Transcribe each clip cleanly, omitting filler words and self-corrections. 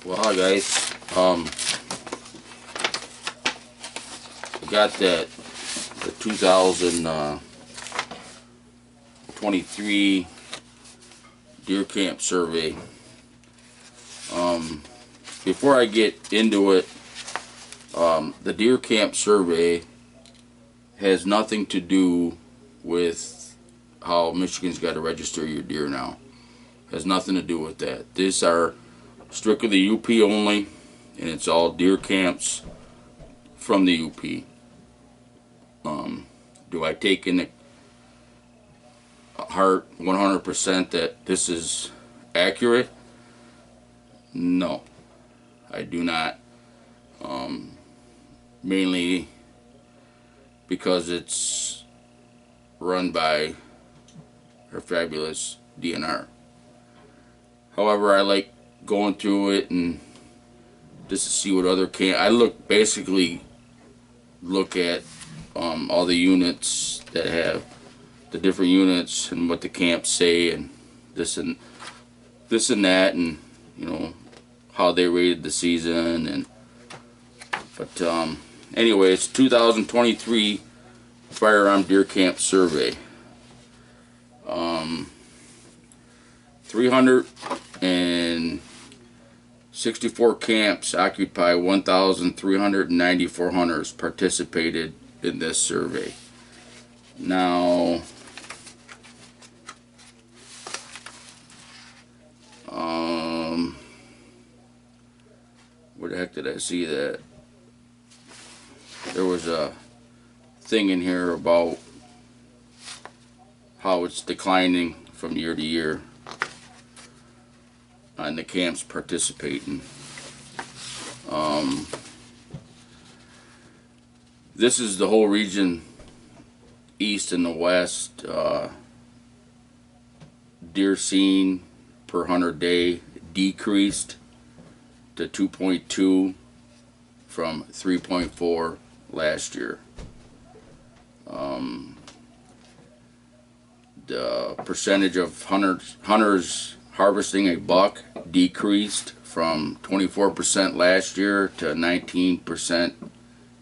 Well, hi guys. I got the 2023 deer camp survey. Before I get into it, the deer camp survey has nothing to do with how Michigan's got to register your deer now. Has nothing to do with that. These are strictly the UP only, and it's all deer camps from the UP. Do I take in heart 100% that this is accurate? No, I do not. Mainly because it's run by our fabulous DNR. However, I like going through it and just to see what other camp. I basically look at all the units that have the different units and what the camps say and this and that, and you know how they rated the season. But anyway, it's 2023 firearm deer camp survey. 364 camps occupy 1,394 hunters participated in this survey. Now, where the heck did I see that? There was a thing in here about how it's declining from year to year on the camps participating. This is the whole region east and the west. Deer seen per hunter day decreased to 2.2 from 3.4 last year. The percentage of hunters harvesting a buck decreased from 24% last year to 19%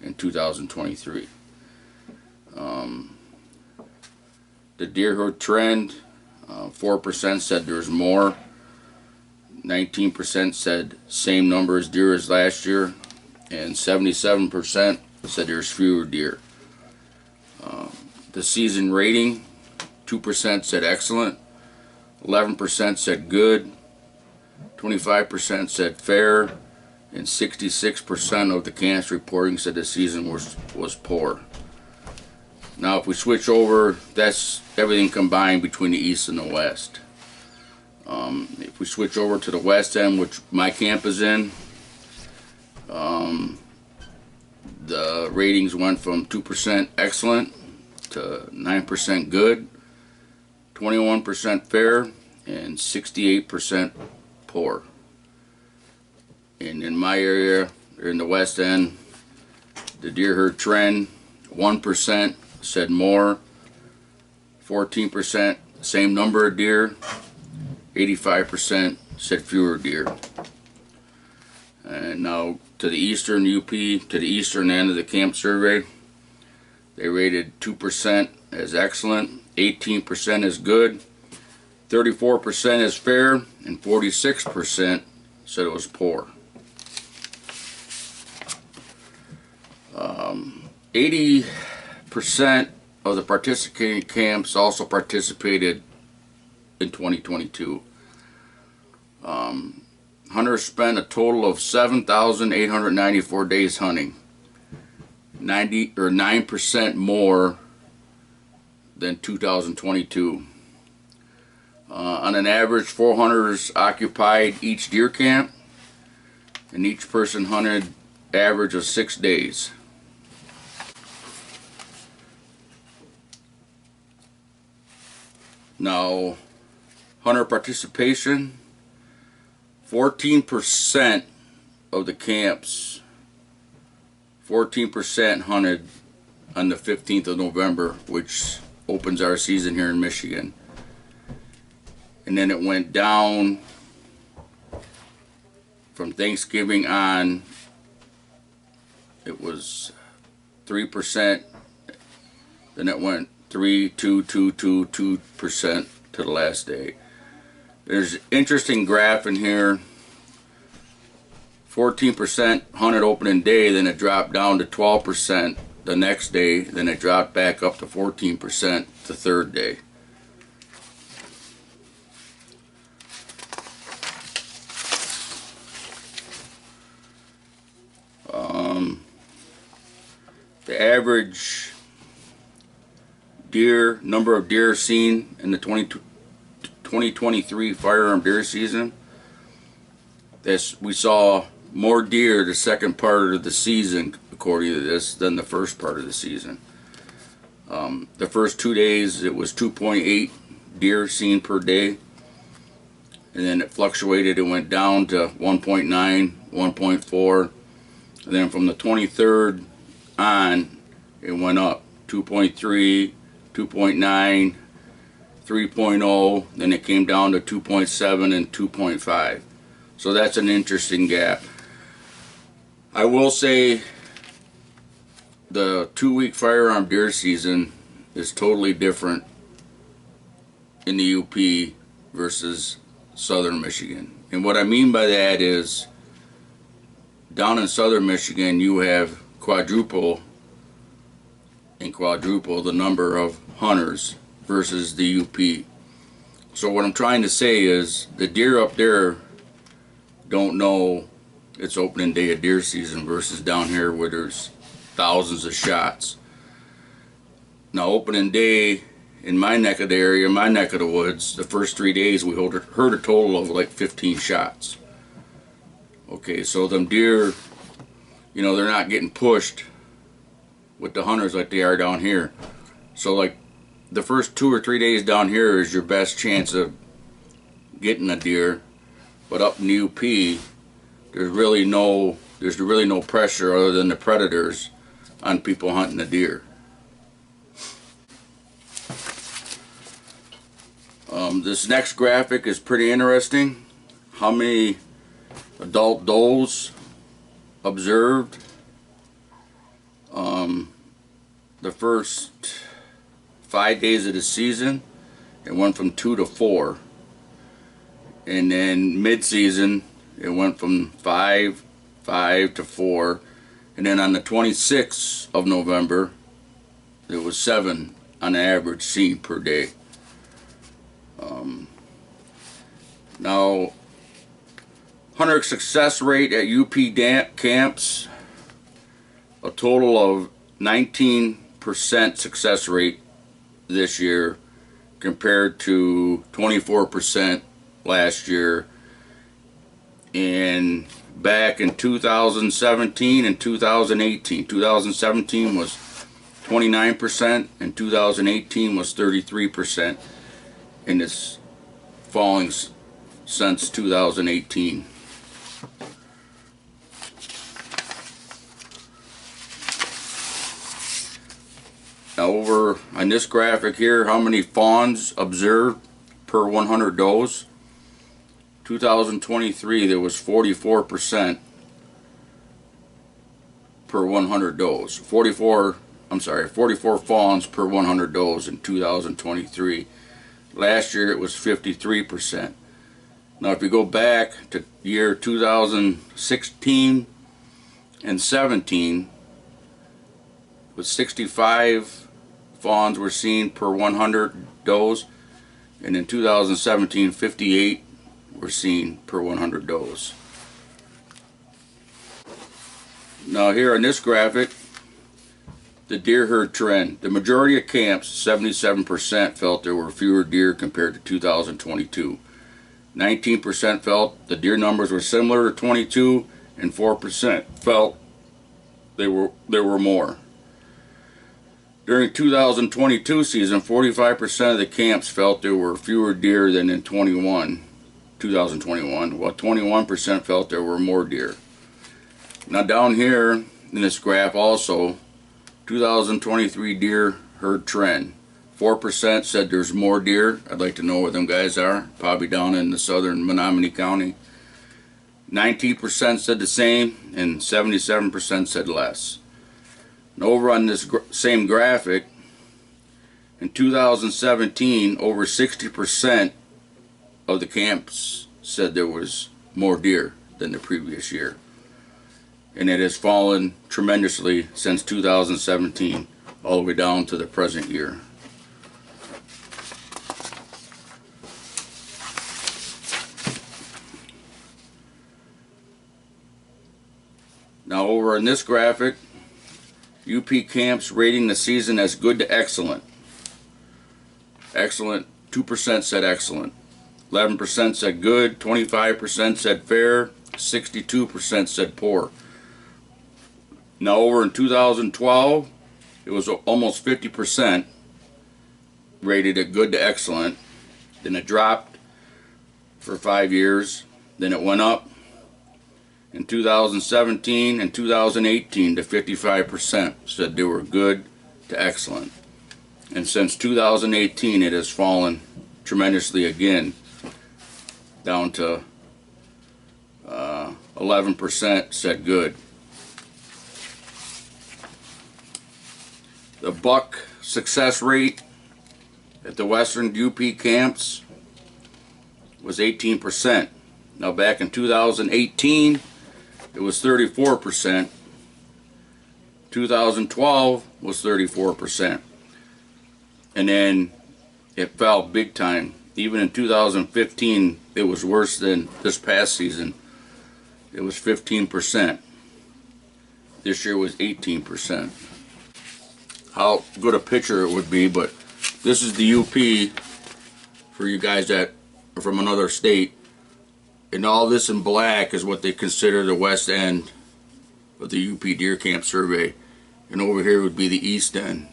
in 2023. The deer herd trend, 4% said there's more, 19% said same number as deer as last year, and 77% said there's fewer deer. The season rating, 2% said excellent, 11% said good, 25% said fair, and 66% of the camps reporting said the season was poor. Now if we switch over, that's everything combined between the east and the west. If we switch over to the west end, which my camp is in, the ratings went from 2% excellent to 9% good, 21% fair, and 68% poor. And in my area, or in the west end, the deer herd trend, 1% said more, 14% same number of deer, 85% said fewer deer. And now to the eastern UP, to the eastern end of the camp survey, they rated 2% as excellent, 18% as good, 34% as fair, and 46% said it was poor. 80% of the participating camps also participated in 2022. Hunters spent a total of 7,894 days hunting, 9% more than 2022. On an average, 4 hunters occupied each deer camp, and each person hunted average of 6 days. Now, hunter participation, 14% of the camps, 14% hunted on the 15th of November, which opens our season here in Michigan. And then it went down from Thanksgiving on, it was 3%, then it went 2% to the last day. There's an interesting graph in here. 14% hunted opening day, then it dropped down to 12% the next day, then it dropped back up to 14% the third day. The average number of deer seen in the 2023 firearm deer season, we saw more deer the second part of the season, according to this, than the first part of the season. The first 2 days it was 2.8 deer seen per day, and then it fluctuated. It went down to 1.9, 1.4, and then from the 23rd on it went up 2.3, 2.9, 3.0, then it came down to 2.7 and 2.5. So that's an interesting gap. I will say the 2-week firearm deer season is totally different in the UP versus southern Michigan. And what I mean by that is, down in southern Michigan you have quadruple the number of hunters versus the UP. So what I'm trying to say is, the deer up there don't know it's opening day of deer season versus down here where there's thousands of shots. Now opening day in my neck of the area, my neck of the woods, the first 3 days we heard a total of like 15 shots. Okay, so them deer, you know, they're not getting pushed with the hunters like they are down here. So like the first 2 or 3 days down here is your best chance of getting a deer, but up in the UP there's really no pressure other than the predators on people hunting the deer. This next graphic is pretty interesting. How many adult does observed? The first 5 days of the season it went from 2 to 4, and then mid-season it went from 5 to 4, and then on the 26th of November there was 7 on average seen per day. Now, hunter success rate at UP camps, a total of 19% success rate this year compared to 24% last year. And back in 2017 and 2018, 2017 was 29% and 2018 was 33%, and it's falling since 2018. Now over on this graphic here, how many fawns observed per 100 does? 2023 there was 44% per 100 does. 44 fawns per 100 does in 2023. Last year it was 53%. Now if you go back to year 2016 and 17, with 65 fawns were seen per 100 does, and in 2017 58 were seen per 100 does. Now here on this graphic, the deer herd trend. The majority of camps, 77%, felt there were fewer deer compared to 2022. 19% felt the deer numbers were similar to 22, and 4% felt there were more. During 2022 season, 45% of the camps felt there were fewer deer than in 2021, while 21% felt there were more deer. Now down here in this graph also, 2023 deer herd trend. 4% said there's more deer. I'd like to know where them guys are. Probably down in the southern Menominee County. 19% said the same, and 77% said less. And over on this same graphic, in 2017, over 60% of the camps said there was more deer than the previous year. And it has fallen tremendously since 2017, all the way down to the present year. Now over in this graphic, UP camps rating the season as good to excellent. Excellent, 2% said excellent. 11% said good, 25% said fair, 62% said poor. Now over in 2012, it was almost 50% rated at good to excellent. Then it dropped for 5 years. Then it went up in 2017 and 2018 to 55% said they were good to excellent. And since 2018, it has fallen tremendously again, down to 11% said good. The buck success rate at the Western UP camps was 18%. Now back in 2018, it was 34%. 2012 was 34%. And then it fell big time. Even in 2015, it was worse than this past season. It was 15%. This year was 18%. How good a picture it would be, but this is the UP for you guys that are from another state. And all this in black is what they consider the west end of the UP deer camp survey. And over here would be the east end.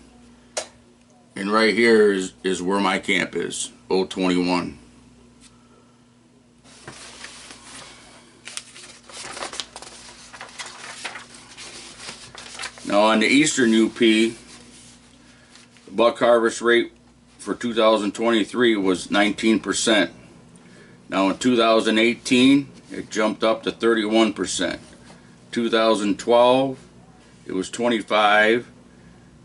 And right here is where my camp is, 021. Now on the eastern UP, the buck harvest rate for 2023 was 19%. Now in 2018, it jumped up to 31%. 2012, it was 25%.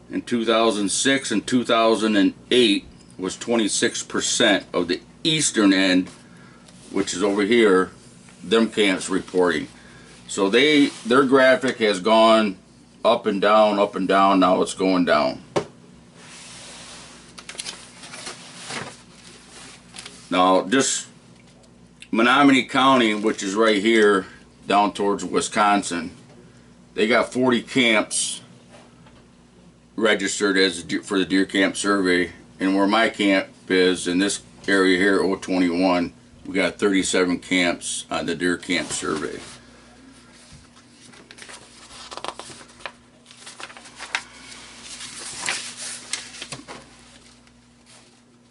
In 2006 and 2008 was 26% of the eastern end, which is over here, them camps reporting. So their graphic has gone up and down, now it's going down. Now just Menominee County, which is right here down towards Wisconsin, they got 40 camps registered as for the deer camp survey, and where my camp is in this area here, 021, we got 37 camps on the deer camp survey.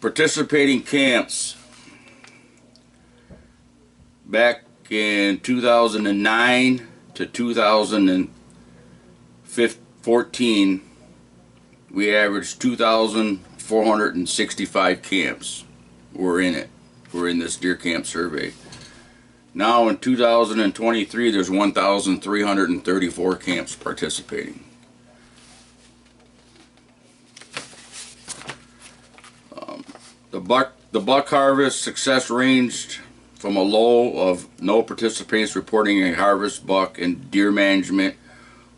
Participating camps back in 2009 to 2014, we averaged 2,465 camps were in it. We're in this deer camp survey. Now in 2023, there's 1,334 camps participating. The buck harvest success ranged from a low of no participants reporting a harvest buck in deer management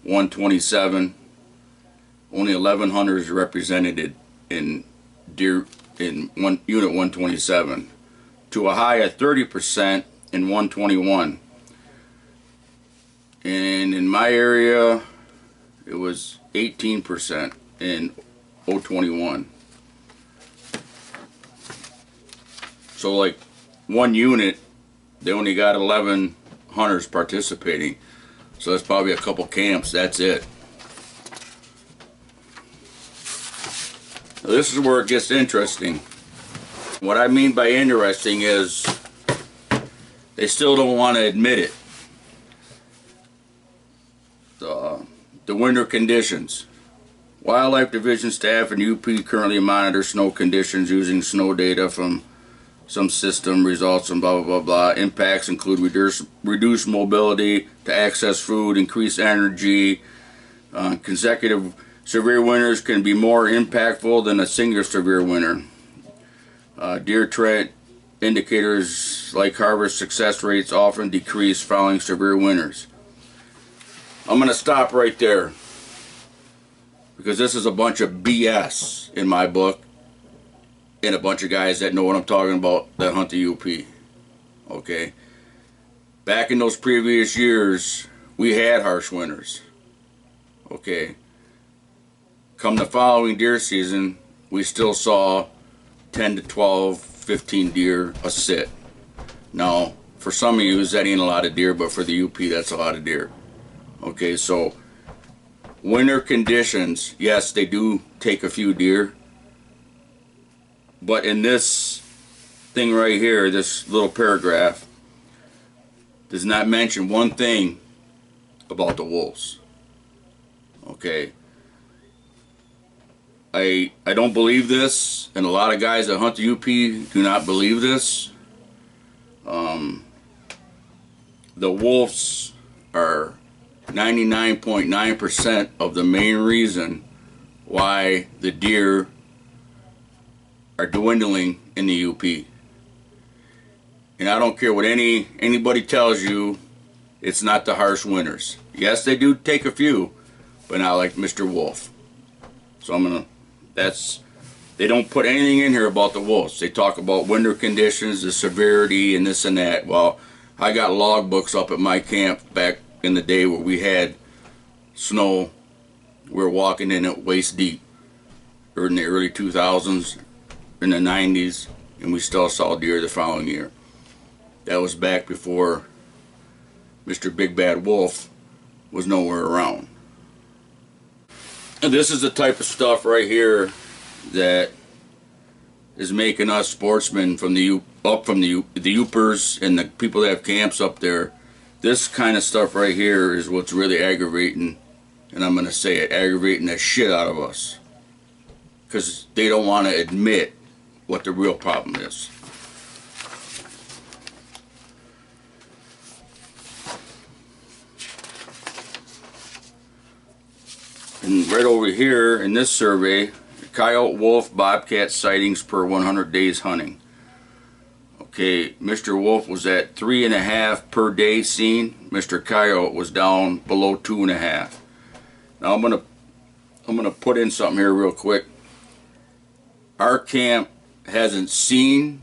127. Only 11 hunters represented in deer in unit 127, to a high of 30% in 121. And in my area, it was 18% in 021. So like one unit, they only got 11 hunters participating. So that's probably a couple camps, that's it. Now this is where it gets interesting. What I mean by interesting is they still don't want to admit it. The winter conditions. Wildlife Division staff and UP currently monitor snow conditions using snow data from some system results and blah blah blah blah. Impacts include reduced mobility to access food, increased energy. Consecutive severe winters can be more impactful than a single severe winter. Deer trait indicators like harvest success rates often decrease following severe winters. I'm going to stop right there because this is a bunch of BS in my book and a bunch of guys that know what I'm talking about that hunt the UP. Okay? Back in those previous years, we had harsh winters. Okay? Come the following deer season, we still saw 10 to 12, 15 deer a sit. Now, for some of you, that ain't a lot of deer, but for the UP, that's a lot of deer. Okay, so winter conditions, yes, they do take a few deer. But in this thing right here, this little paragraph, does not mention one thing about the wolves. Okay. I don't believe this, and a lot of guys that hunt the UP do not believe this. The wolves are 99.9% of the main reason why the deer are dwindling in the UP. And I don't care what anybody tells you, it's not the harsh winters. Yes, they do take a few, but not like Mr. Wolf. So they don't put anything in here about the wolves. They talk about winter conditions, the severity, and this and that. Well, I got log books up at my camp back in the day where we had snow. We were walking in it waist deep, or in the early 2000s, in the 90s, and we still saw deer the following year. That was back before Mr. Big Bad Wolf was nowhere around. And this is the type of stuff right here that is making us sportsmen from the Upers and the people that have camps up there. This kind of stuff right here is what's really aggravating, and I'm going to say it, aggravating the shit out of us. Because they don't want to admit what the real problem is. And right over here in this survey, coyote, wolf, bobcat sightings per 100 days hunting. Okay, Mr. Wolf was at 3.5 per day seen. Mr. Coyote was down below 2.5. Now I'm gonna put in something here real quick. Our camp hasn't seen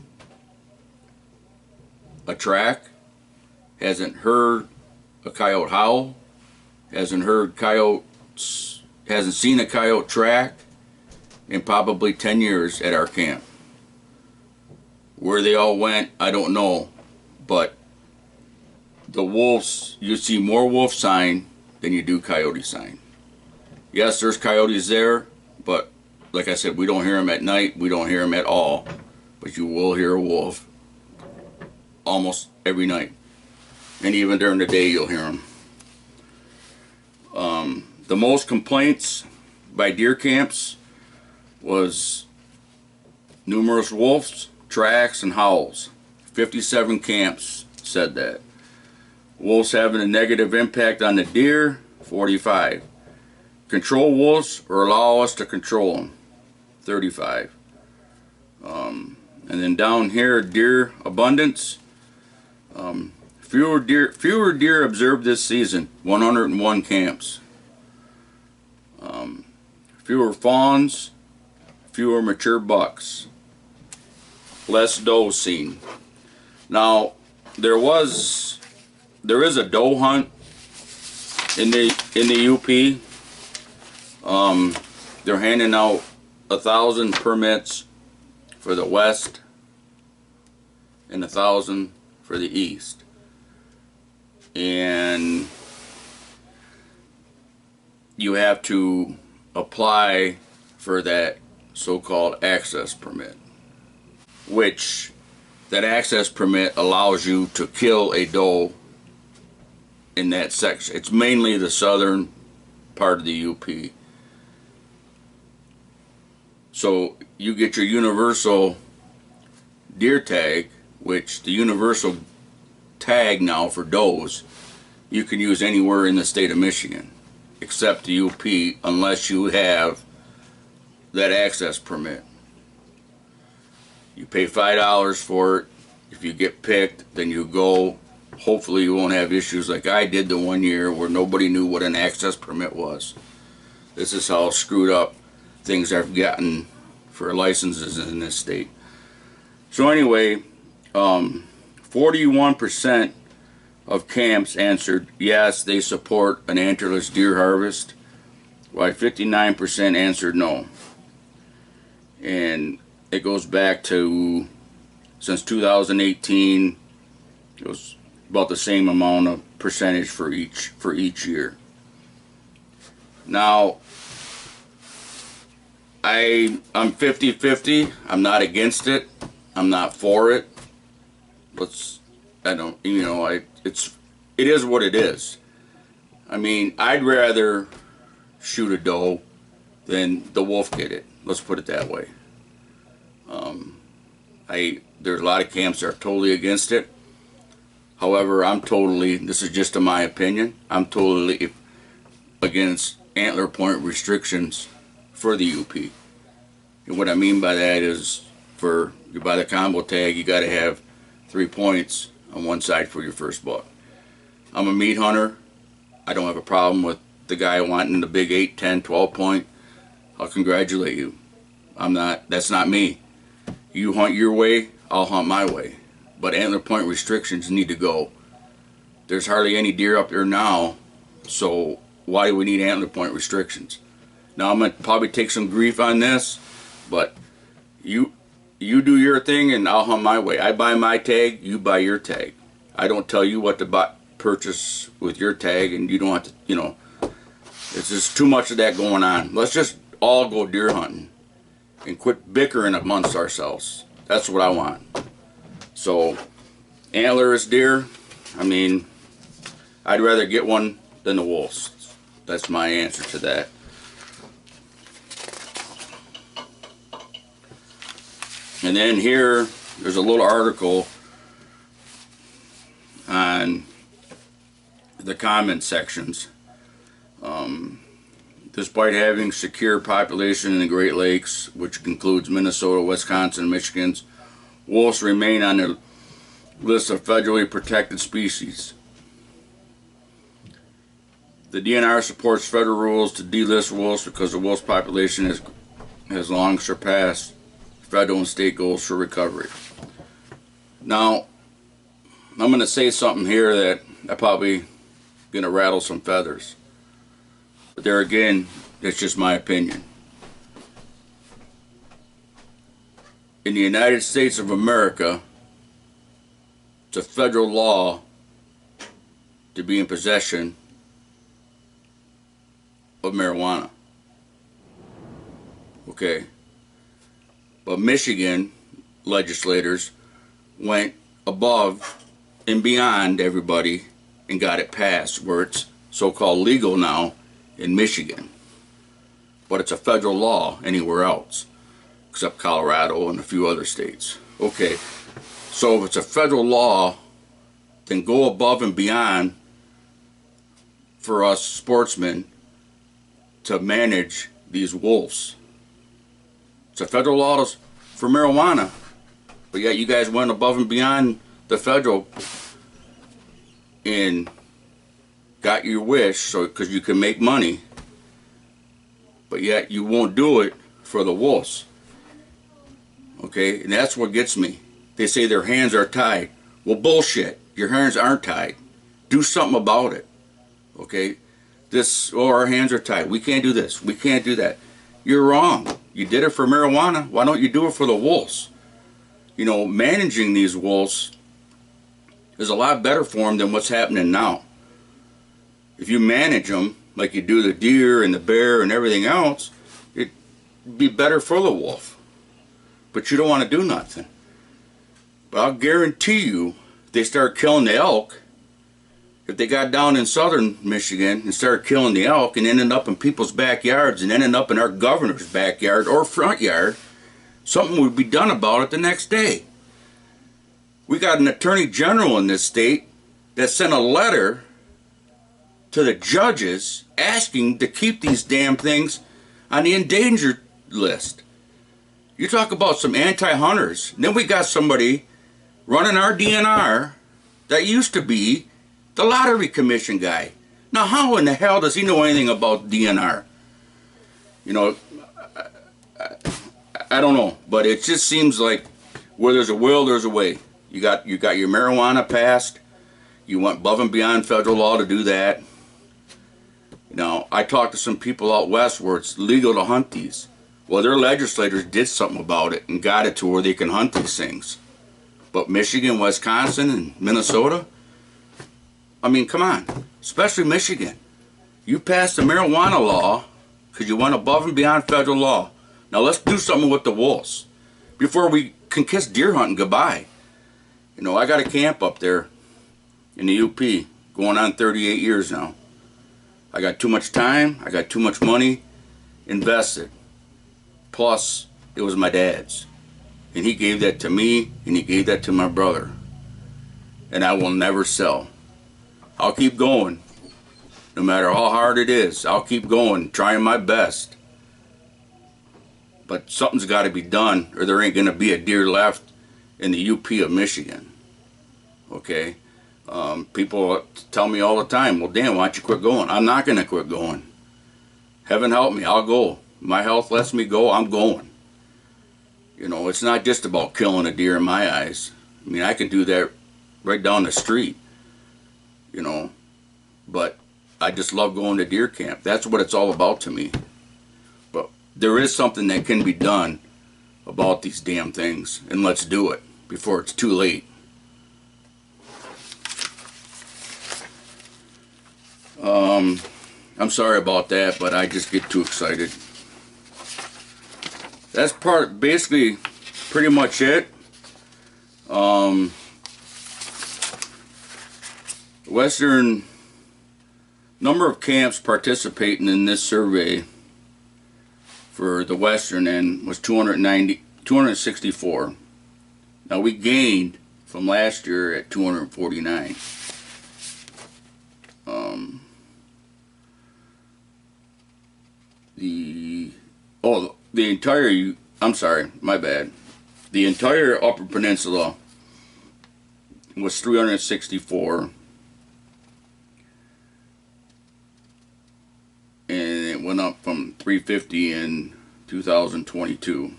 a track, hasn't heard a coyote howl, hasn't seen a coyote track in probably 10 years at our camp. Where they all went, I don't know, but the wolves, you see more wolf sign than you do coyote sign. Yes, there's coyotes there, but like I said, we don't hear them at night, we don't hear them at all, but you will hear a wolf almost every night, and even during the day you'll hear them. The most complaints by deer camps was numerous wolves, tracks, and howls. 57 camps said that. Wolves having a negative impact on the deer, 45. Control wolves or allow us to control them, 35. And then down here, deer abundance. Fewer deer observed this season, 101 camps. Fewer fawns, fewer mature bucks, less doe seen. Now there is a doe hunt in the UP. They're handing out 1,000 permits for the west and 1,000 for the east, and you have to apply for that so-called access permit, which that access permit allows you to kill a doe in that section. It's mainly the southern part of the UP. So you get your universal deer tag, which the universal tag now for does, you can use anywhere in the state of Michigan, except the UP, unless you have that access permit. You pay $5 for it. If you get picked, then you go. Hopefully you won't have issues like I did the one year where nobody knew what an access permit was. This is how screwed up things have gotten for licenses in this state. So anyway, 41% of camps answered yes, they support an antlerless deer harvest, while 59% answered no. And it goes back to, since 2018, it was about the same amount of percentage for each year. Now, I'm 50-50. I'm not against it. I'm not for it. It is what it is. I mean, I'd rather shoot a doe than the wolf get it. Let's put it that way. There's a lot of camps that are totally against it. However, this is just my opinion, I'm totally against antler point restrictions for the UP. And what I mean by that is, you buy the combo tag, you got to have 3 points on one side for your first buck. I'm a meat hunter. I don't have a problem with the guy wanting the big 8, 10, 12 point. I'll congratulate you. That's not me. You hunt your way, I'll hunt my way. But antler point restrictions need to go. There's hardly any deer up there now, so why do we need antler point restrictions? Now I'm going to probably take some grief on this, but you do your thing and I'll hunt my way. I buy my tag, you buy your tag. I don't tell you what to purchase with your tag, and you don't have to, it's just too much of that going on. Let's just all go deer hunting and quit bickering amongst ourselves. That's what I want. So, antlerless deer, I mean, I'd rather get one than the wolves. That's my answer to that. And then here, there's a little article on the comment sections. Despite having secure population in the Great Lakes, which includes Minnesota, Wisconsin, and Michigan, wolves remain on the list of federally protected species. The DNR supports federal rules to delist wolves because the wolf's population has long surpassed federal and state goals for recovery. Now, I'm going to say something here that I probably going to rattle some feathers. But there again, it's just my opinion. In the United States of America, it's a federal law to be in possession of marijuana. Okay. But Michigan legislators went above and beyond everybody and got it passed where it's so-called legal now in Michigan. But it's a federal law anywhere else, except Colorado and a few other states. Okay, so if it's a federal law, then go above and beyond for us sportsmen to manage these wolves. It's a federal law for marijuana, but yet you guys went above and beyond the federal and got your wish, so because you can make money, but yet you won't do it for the wolves. Okay, and that's what gets me. They say their hands are tied. Well, bullshit. Your hands aren't tied. Do something about it. Okay, our hands are tied. We can't do this. We can't do that. You're wrong. You did it for marijuana. Why don't you do it for the wolves? Managing these wolves is a lot better for them than what's happening now. If you manage them like you do the deer and the bear and everything else, it'd be better for the wolf. But you don't want to do nothing. But I'll guarantee you, if they start killing the elk, if they got down in southern Michigan and started killing the elk and ended up in people's backyards and ended up in our governor's backyard or front yard, something would be done about it the next day. We got an attorney general in this state that sent a letter to the judges asking to keep these damn things on the endangered list. You talk about some anti-hunters. Then we got somebody running our DNR that used to be the lottery commission guy. Now how in the hell does he know anything about DNR? You know, I don't know, but it just seems like where there's a will, there's a way. You got your marijuana passed. You went above and beyond federal law to do that. Now, I talked to some people out west where it's legal to hunt these. Well, their legislators did something about it and got it to where they can hunt these things. But Michigan, Wisconsin, and Minnesota, I mean, come on. Especially Michigan. You passed a marijuana law because you went above and beyond federal law. Now let's do something with the wolves before we can kiss deer hunting goodbye. You know, I got a camp up there in the UP going on 38 years now. I got too much time, I got too much money invested. Plus, it was my dad's. And he gave that to me, and he gave that to my brother. And I will never sell. I'll keep going. No matter how hard it is, I'll keep going, trying my best. But something's got to be done, or there ain't going to be a deer left in the UP of Michigan. Okay? People tell me all the time, well, Dan, why don't you quit going? I'm not going to quit going. Heaven help me, I'll go. My health lets me go, I'm going. You know, it's not just about killing a deer in my eyes. I mean, I can do that right down the street, you know. But I just love going to deer camp. That's what it's all about to me. But there is something that can be done about these damn things, and let's do it before it's too late. I'm sorry about that, but I just get too excited. That's basically pretty much it. Western number of camps participating in this survey for the Western end was 264. Now we gained from last year at 249. The entire, I'm sorry, my bad. The entire Upper Peninsula was 364. And it went up from 350 in 2022.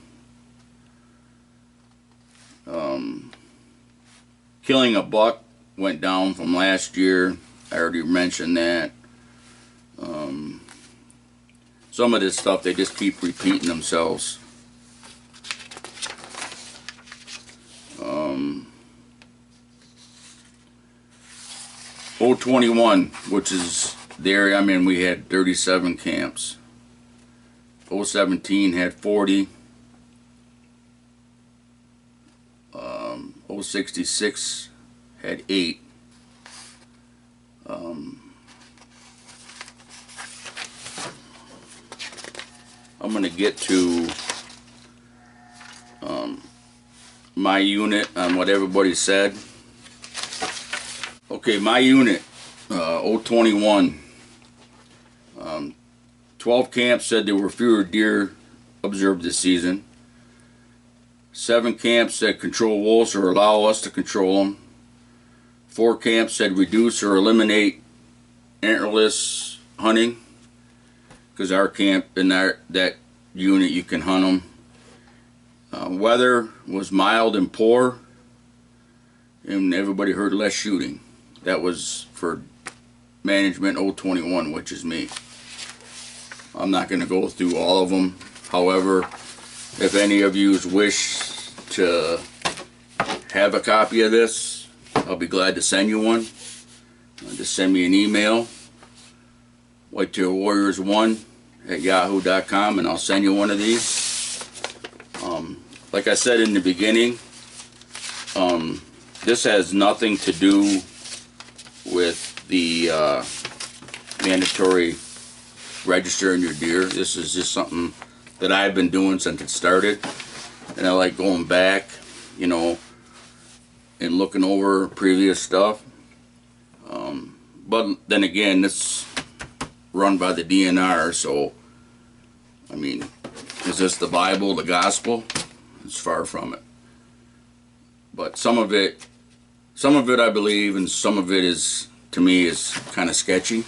Killing a buck went down from last year. I already mentioned that. Some of this stuff, they just keep repeating themselves. 021, which is the area I'm in, we had 37 camps. 017 had 40. 066 had 8. I'm going to get to my unit on what everybody said. Okay, my unit, 021. 12 camps said there were fewer deer observed this season. 7 camps said control wolves or allow us to control them. 4 camps said reduce or eliminate antlerless hunting, because our camp in that unit you can hunt them. Weather was mild and poor, and everybody heard less shooting. That was for management 021, which is me. I'm not going to go through all of them. However, if any of you wish to have a copy of this, I'll be glad to send you one. Just send me an email, whitetailwarriors1@yahoo.com, and I'll send you one of these. Like I said in the beginning, this has nothing to do with the mandatory registering your deer. This is just something that I've been doing since it started, and I like going back, you know, and looking over previous stuff. But then again, it's run by the DNR, so I mean, is this the Bible, the gospel? It's far from it. But some of it I believe, and some of it is, to me, is kind of sketchy.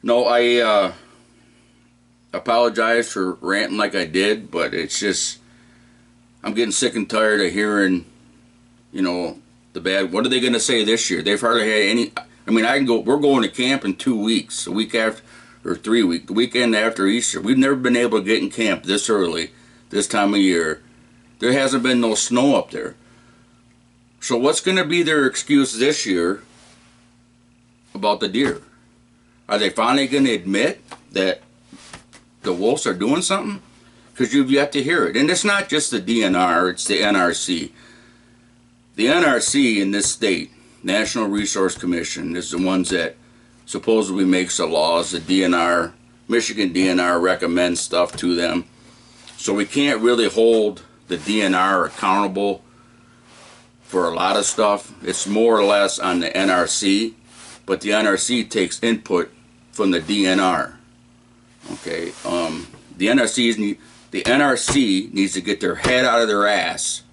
No, I apologize for ranting like I did, but it's just, I'm getting sick and tired of hearing, you know, the bad. What are they going to say this year? They've hardly had any. I mean, we're going to camp in 2 weeks, a week after, or 3 weeks, the weekend after Easter. We've never been able to get in camp this early, this time of year. There hasn't been no snow up there. So what's going to be their excuse this year about the deer? Are they finally going to admit that the wolves are doing something? Because you've yet to hear it. And it's not just the DNR, it's the NRC. The NRC in this state, National Resource Commission, is the ones that supposedly makes the laws. The DNR, Michigan DNR recommends stuff to them. So we can't really hold the DNR accountable for a lot of stuff. It's more or less on the NRC, but the NRC takes input from the DNR. Okay, the NRC needs to get their head out of their ass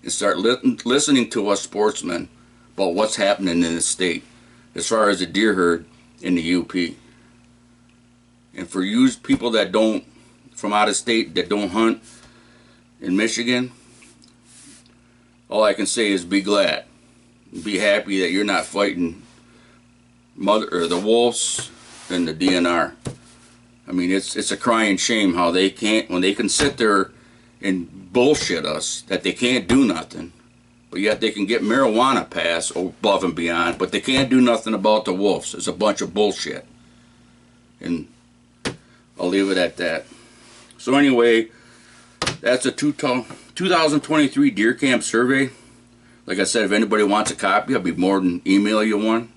and start listening to us sportsmen about what's happening in the state as far as the deer herd in the UP. And for you people that don't, from out of state, that don't hunt in Michigan, all I can say is be glad. Be happy that you're not fighting the wolves and the DNR. I mean, it's a crying shame how they can't, when they can sit there and bullshit us that they can't do nothing, but yet they can get marijuana passed above and beyond, but they can't do nothing about the wolves. It's a bunch of bullshit. And I'll leave it at that. So anyway, that's a 2023 deer camp survey. Like I said, if anybody wants a copy, I'll be more than email you one.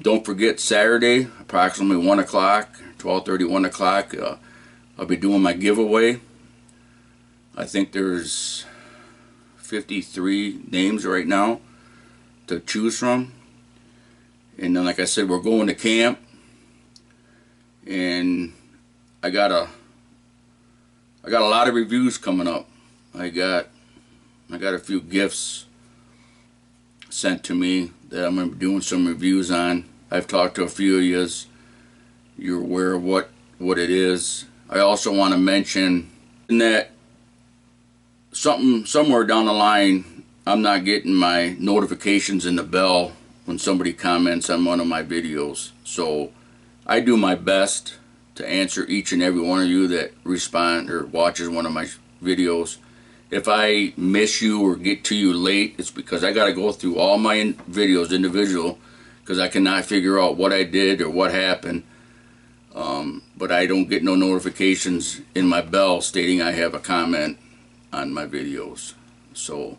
Don't forget Saturday, approximately 1 o'clock, 12:30, 1 o'clock, I'll be doing my giveaway. I think there's 53 names right now to choose from. And then, like I said, we're going to camp. And I got a lot of reviews coming up. I got a few gifts sent to me that I'm going to be doing some reviews on. I've talked to a few of yous. You're aware of what it is. I also want to mention that somewhere down the line, I'm not getting my notifications in the bell when somebody comments on one of my videos. So I do my best to answer each and every one of you that respond or watches one of my videos. If I miss you or get to you late, it's because I got to go through all my videos individual, because I cannot figure out what I did or what happened. But I don't get no notifications in my bell stating I have a comment on my videos. So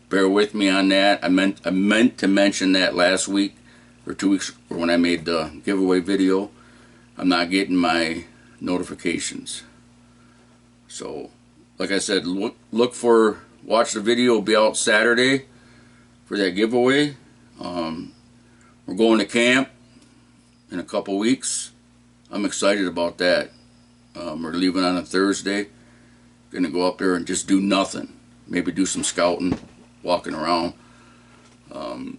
bear with me on that. I meant to mention that last week or 2 weeks, or when I made the giveaway video. I'm not getting my notifications. So like I said, watch the video. It'll be out Saturday for that giveaway. We're going to camp in a couple weeks. I'm excited about that. We're leaving on a Thursday. Gonna go up there and just do nothing. Maybe do some scouting, walking around. And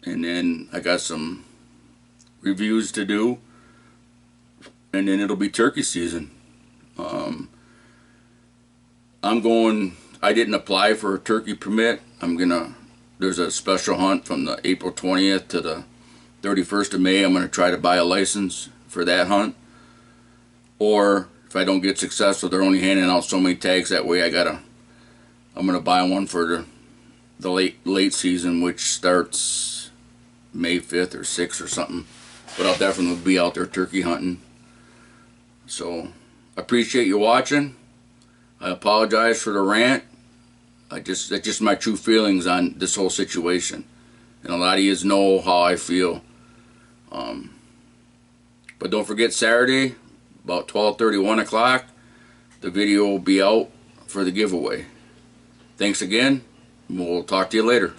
then I got some reviews to do. And then it'll be turkey season. I didn't apply for a turkey permit. There's a special hunt from the April 20th to the 31st of May. I'm going to try to buy a license for that hunt. Or if I don't get successful, they're only handing out so many tags that way. I'm going to buy one for the late season, which starts May 5th or 6th or something. But I'll definitely be out there turkey hunting. So I appreciate you watching. I apologize for the rant. That's just my true feelings on this whole situation. And a lot of you know how I feel. But don't forget Saturday, about 12:30, 1 o'clock, the video will be out for the giveaway. Thanks again. We'll talk to you later.